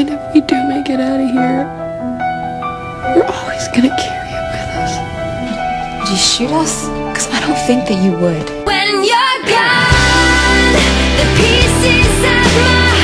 even if we do make it out of here, we're always gonna carry it with us. Would you shoot us? Because I don't think that you would. When you're gone, the pieces of my